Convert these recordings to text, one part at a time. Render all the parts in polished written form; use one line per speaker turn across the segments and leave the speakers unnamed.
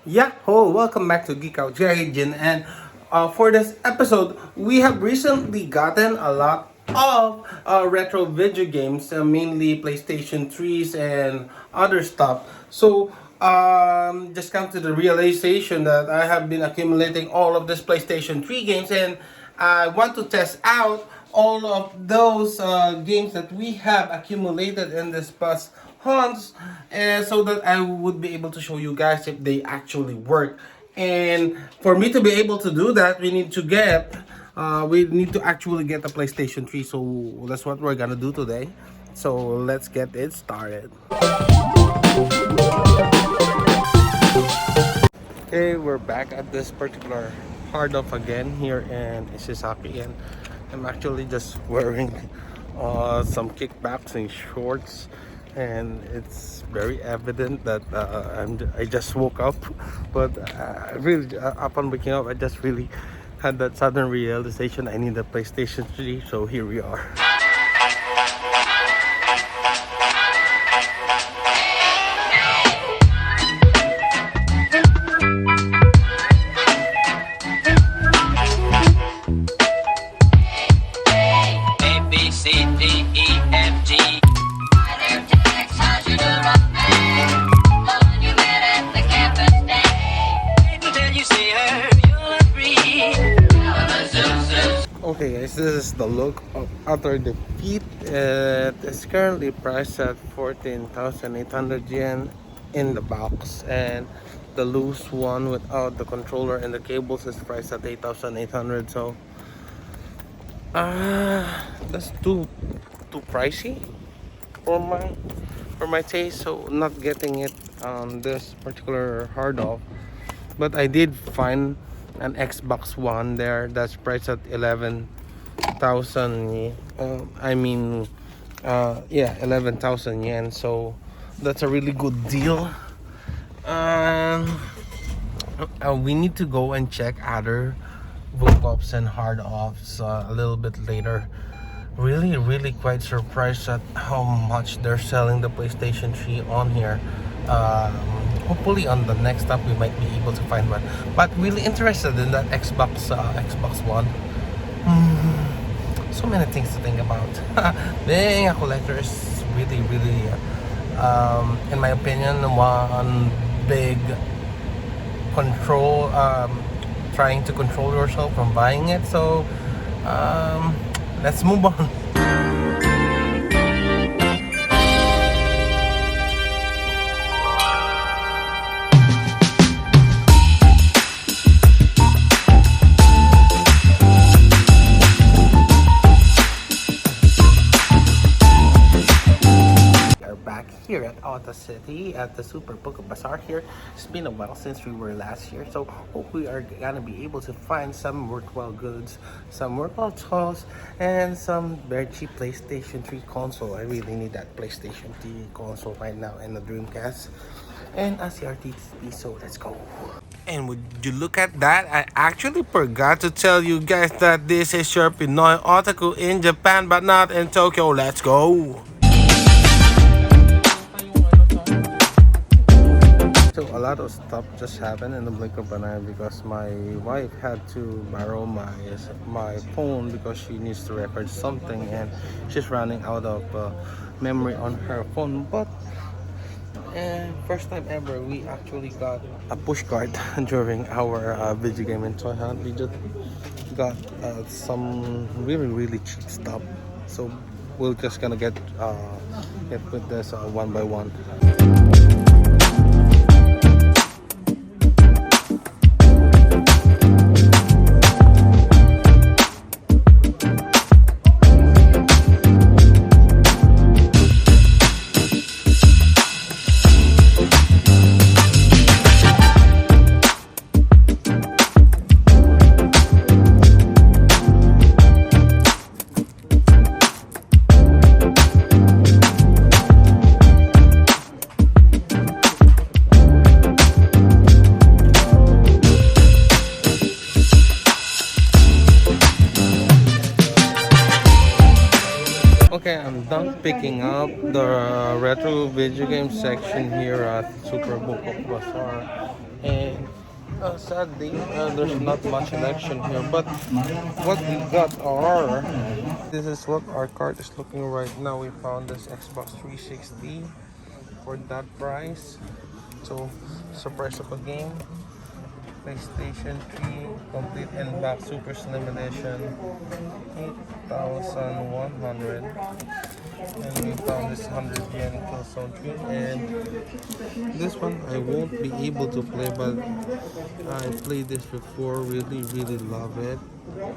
Yeah, oh, welcome back to Geek Out, and for this episode, we have recently gotten a lot of retro video games, mainly PlayStation 3s and other stuff. So, just come to the realization that I have been accumulating all of this PlayStation 3 games, and I want to test out all of those games that we have accumulated in this past hunts, and so that I would be able to show you guys if they actually work. And for me to be able to do that, we need to actually get a PlayStation 3. So that's what we're gonna do today. So let's get it started. Okay, we're back at this particular hard off again here in Isizaki, and I'm actually just wearing some kickbacks and shorts, and it's very evident that I just woke up, but really upon waking up I just really had that sudden realization I need a PlayStation 3, so here we are. Okay guys, this is the look of after defeat. It is currently priced at 14,800 yen in the box, and the loose one without the controller and the cables is priced at 8,800. So that's too pricey for my taste, so not getting it on this particular hard off. But I did find an Xbox One there that's priced at 11,000 yeah, 11,000 yen, so that's a really good deal. We need to go and check other book ups and hard offs a little bit later. Really quite surprised at how much they're selling the PlayStation 3 on here. Hopefully on the next stop we might be able to find one, but really interested in that Xbox One. So many things to think about. Being a collector is really in my opinion one big control, trying to control yourself from buying it. So let's move on. Here at Ota City at the Super Book Bazaar here. It's been a while since we were last here, so hope we are gonna be able to find some worthwhile goods, some worthwhile toys, and some very cheap PlayStation 3 console. I really need that PlayStation 3 console right now, and the Dreamcast and a CRT TV, so let's go. And would you look at that? I actually forgot to tell you guys that this is your Pinoy Otaku in Japan, but not in Tokyo. Let's go. So a lot of stuff just happened in the blink of an eye because my wife had to borrow my phone because she needs to record something, and she's running out of memory on her phone. But first time ever we actually got a push card during our video game and toy hunt. We just got some really cheap stuff, so we're just gonna get with this one by one. Okay, I'm done picking up the retro video game section here at Super Book Bazaar, and Sadly, there's not much selection here, but what we got are, this is what our cart is looking right now. We found this Xbox 360 for that price. So, it's the price of a game. PlayStation 3 complete and back super slim edition, 8,100. And we found this 100 yen Killzone 3, and this one I won't be able to play, but I played this before, really love it.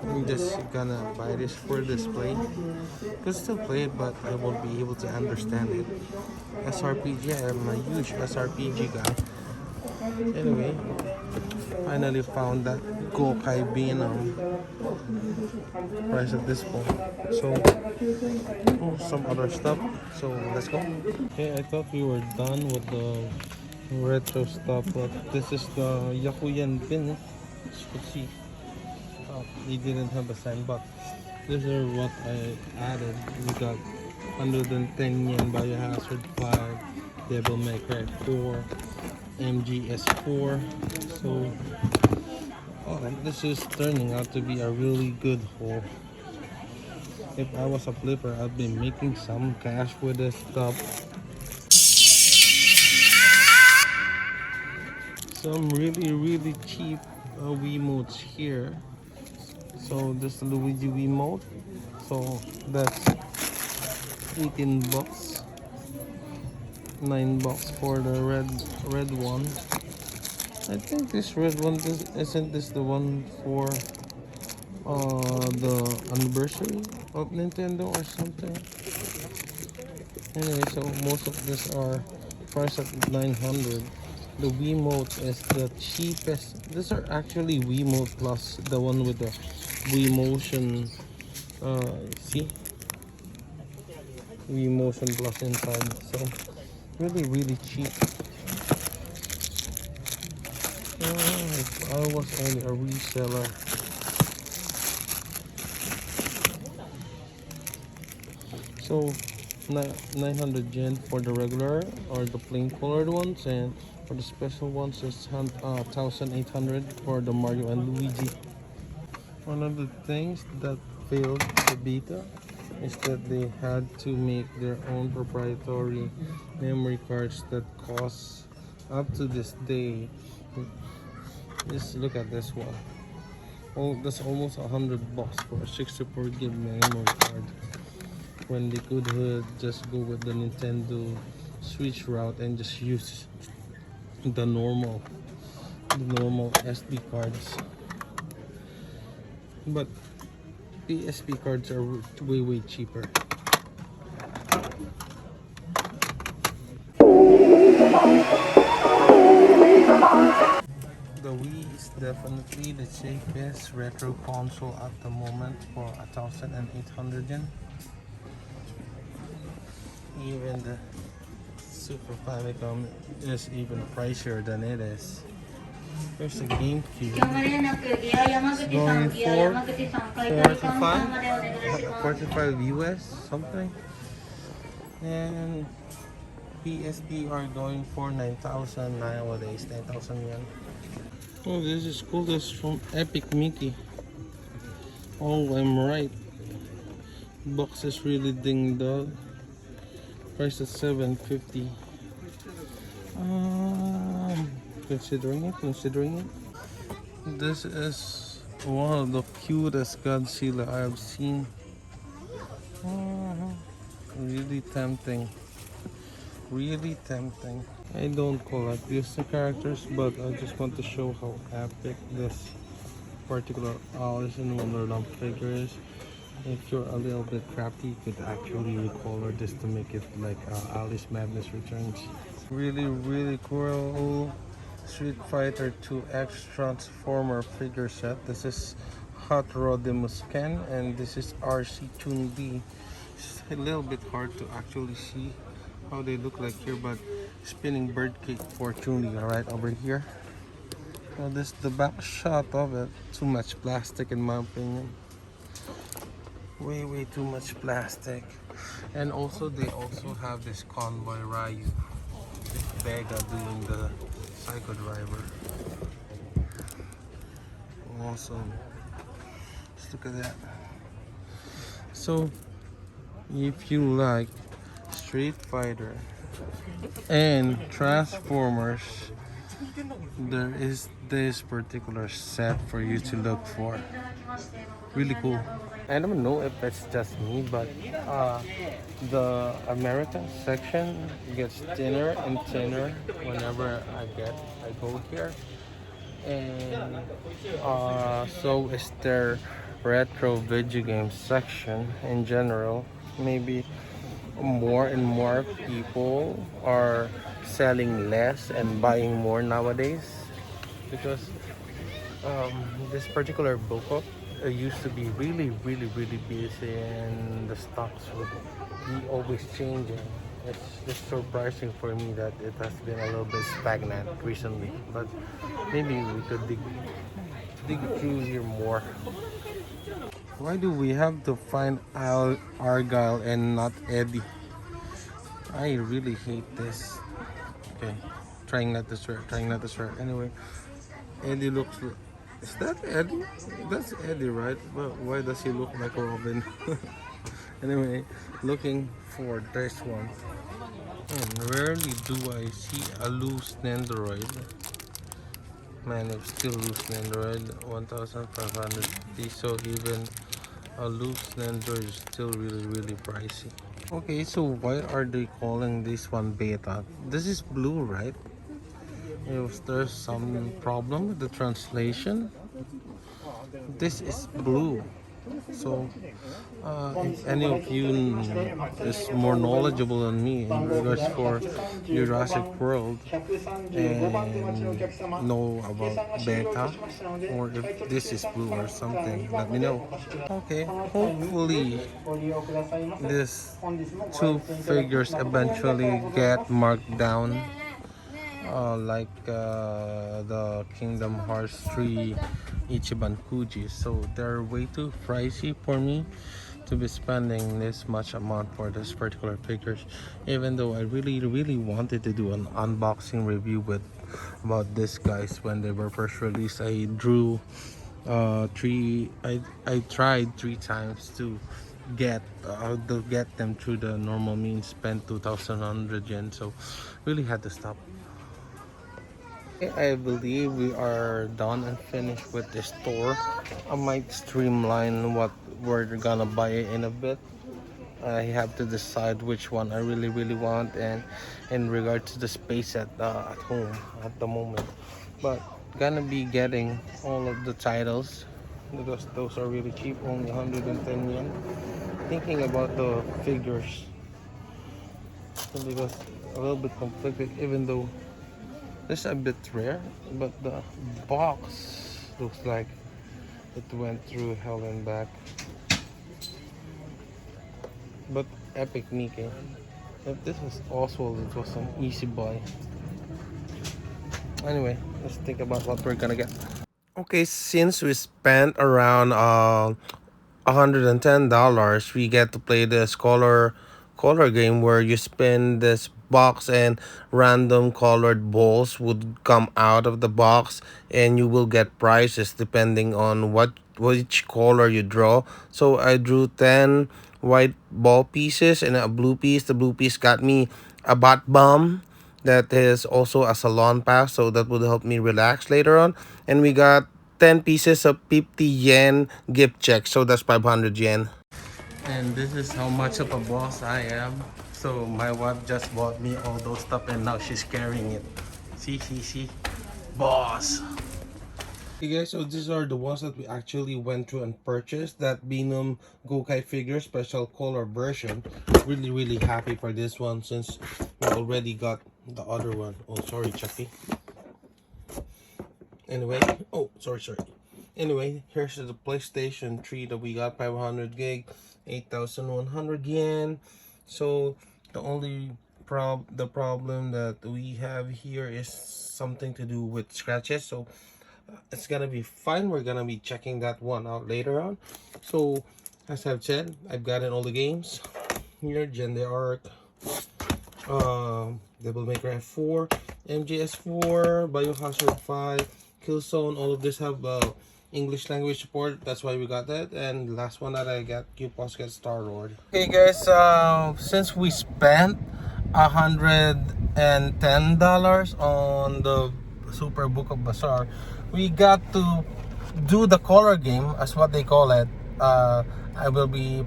I'm just gonna buy this for display. Could still play it, but I won't be able to understand it. SRPG, I'm a huge SRPG guy. Anyway, finally found that Gokai Bean price at this point. So, some other stuff. So, let's go. Okay, I thought we were done with the retro stuff, but this is the Yakuyan pin. As you can see, he didn't have a sign, but these are what I added. We got 110 yen Biohazard 5, Devil May Cry 4, MGS4. So, this is turning out to be a really good haul. If I was a flipper, I'd be making some cash with this stuff. Some really cheap Wiimotes here. So this is the Luigi Wiimote. So that's 18 bucks. 9 bucks for the red one. I think this red one isn't this the one for the anniversary of Nintendo or something. Anyway, so most of these are priced at 900. The Wiimote is the cheapest. These are actually Wiimote Plus, the one with the Wii Motion. See, Wii Motion Plus inside. So really cheap. If I was only a reseller. So 900 yen for the regular or the plain colored ones, and for the special ones is 1,800 for the Mario and Luigi. One of the things that failed the beta is that they had to make their own proprietary memory cards that cost up to this day. Just look at this one. Oh, that's almost 100 bucks for a 64 gig memory card, when they could just go with the Nintendo Switch route and just use the normal SD cards. But PSP cards are way cheaper. The Wii is definitely the cheapest retro console at the moment for 1,800 yen. Even the Super Famicom is even pricier than it is. Here's the GameCube. It's going for 45 US something. And PSP are going for 9,000 nowadays, 9,000 yen. Oh, this is cool. This is from Epic Mickey. Oh, I'm right. Box is really ding dong. Price is 750. Considering it. This is one of the cutest Godzilla I have seen. Really tempting. I don't collect these characters, but I just want to show how epic this particular Alice in Wonderland figure is. If you're a little bit crafty, you could actually recolor this to make it like Alice Madness Returns. Really cool Street Fighter 2X Transformer figure set. This is Hot Rodimus Ken, and this is RC Chun-Li. It's a little bit hard to actually see how they look like here, but spinning bird cake for Chun-Li right over here. Now this is the back shot of it. Too much plastic in my opinion. Way too much plastic. And also they also have this convoy Ryu, Vega doing the Psycho Driver. awesome. Just look at that. So, if you like Street Fighter and Transformers, there is this particular set for you to look for. Really cool. I don't know if it's just me, but the American section gets thinner and thinner whenever I go here, and so is their retro video game section in general. Maybe more and more people are selling less and buying more nowadays, because um, this particular book up used to be really busy, and the stocks would be always changing. It's just surprising for me that it has been a little bit stagnant recently, but maybe we could dig through here more. Why do we have to find Argyle and not Eddie? I really hate this. Okay, trying not to swear. Anyway, Eddie looks. Is that Eddie? That's Eddie, right? But why does he look like a Robin? Anyway, looking for this one. And rarely do I see a loose Nendoroid. Man, it's still loose Nendoroid, 1,550. So even a loose Nendoroid is still really pricey. Okay, so why are they calling this one beta? This is blue, right? If there's some problem with the translation, this is blue. So if any of you is more knowledgeable than me in regards for Jurassic World and know about beta, or if this is blue or something, let me know. Okay, hopefully these two figures eventually get marked down, like the Kingdom Hearts 3 Ichiban Kuji. So they're way too pricey for me to be spending this much amount for this particular figures, even though I really wanted to do an unboxing review with about this guys when they were first released. I drew I tried 3 times to get them through the normal means, spent 2,100 yen, so really had to stop. I believe we are done and finished with the store. I might streamline what we're gonna buy in a bit. I have to decide which one I really want, and in regard to the space at home at the moment. But gonna be getting all of the titles because those are really cheap, only 110 yen. Thinking about the figures because a little bit conflicted, even though this is a bit rare, but the box looks like it went through hell and back. But epic Mickey. If this was Oswald, it was an easy buy. Anyway, let's think about what we're gonna get. Okay, since we spent around $110, we get to play this color game where you spin this box and random colored balls would come out of the box, and you will get prizes depending on which color you draw. So I drew 10 white ball pieces and a blue piece. The blue piece got me a bat bomb that is also a salon pass, so that would help me relax later on. And we got 10 pieces of 50 yen gift check, so that's 500 yen. And this is how much of a boss I am. So my wife just bought me all those stuff, and now she's carrying it. See, boss. Okay guys, so these are the ones that we actually went through and purchased. That Venom Gokai figure special color version. Really happy for this one since we already got the other one. Oh, sorry, Chucky. Anyway, oh, sorry. Anyway, here's the PlayStation 3 that we got, 500 gig, 8,100 yen. So the only problem that we have here is something to do with scratches. So it's gonna be fine. We're gonna be checking that one out later on. So as I've said, I've gotten all the games here: Gender Arc, Devil May Cry 4, MGS4, Biohazard 5, Killzone. All of this have English language support. That's why we got that. And the last one that I got, you also get Star Lord. Okay, guys. Since we spent $110 on the Super Book of Bazaar, we got to do the color game, as what they call it. I will be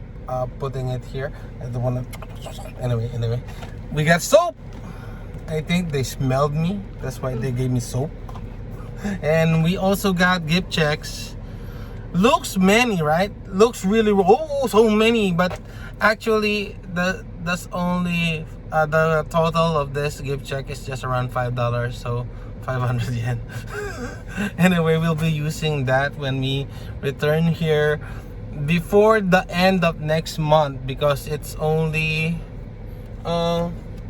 putting it here. I don't wanna. Anyway, we got soap. I think they smelled me. That's why they gave me soap. And we also got gift checks. Looks many, right? Looks really, oh, so many. But actually, that's only the total of this gift check is just around $5. So 500 yen. Anyway, we'll be using that when we return here before the end of next month, because it's only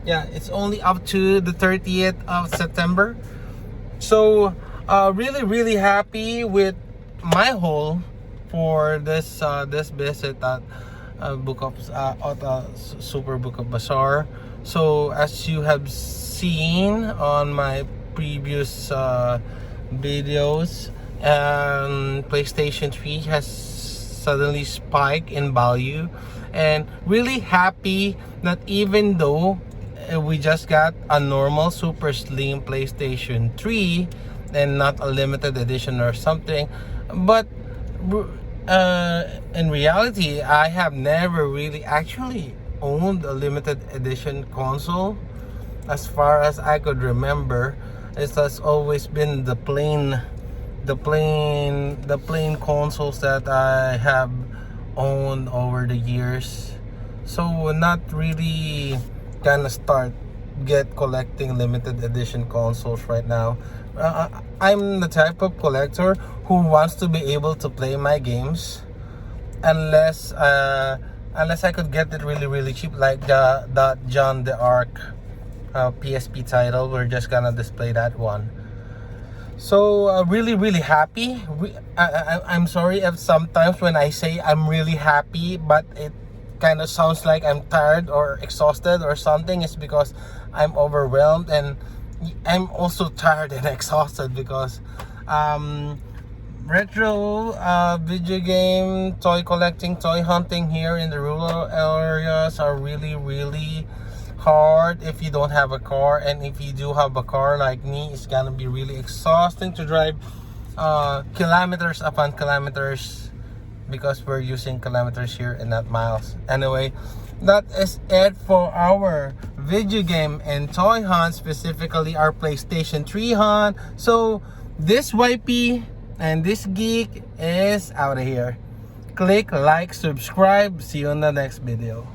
it's only up to the 30th of September. So really happy with my haul for this visit at Super Book of Bazaar. So as you have seen on my previous videos, PlayStation 3 has suddenly spiked in value, and really happy that even though we just got a normal super slim PlayStation 3 and not a limited edition or something, but in reality I have never really actually owned a limited edition console. As far as I could remember, it has always been the plain consoles that I have owned over the years. So not really gonna get collecting limited edition consoles right now. I'm the type of collector who wants to be able to play my games unless I could get it really cheap, like the John the Ark PSP title. We're just gonna display that one. So really happy. I'm sorry if sometimes when I say I'm really happy, but it kind of sounds like I'm tired or exhausted or something. It's because I'm overwhelmed, and I'm also tired and exhausted because retro video game, toy collecting, toy hunting here in the rural areas are really hard if you don't have a car. And if you do have a car like me, it's gonna be really exhausting to drive kilometers upon kilometers, because we're using kilometers here and not miles. Anyway, that is it for our video game and toy hunt, specifically our PlayStation 3 hunt. So this YP and this Geek is out of here. Click like, subscribe. See you on the next video.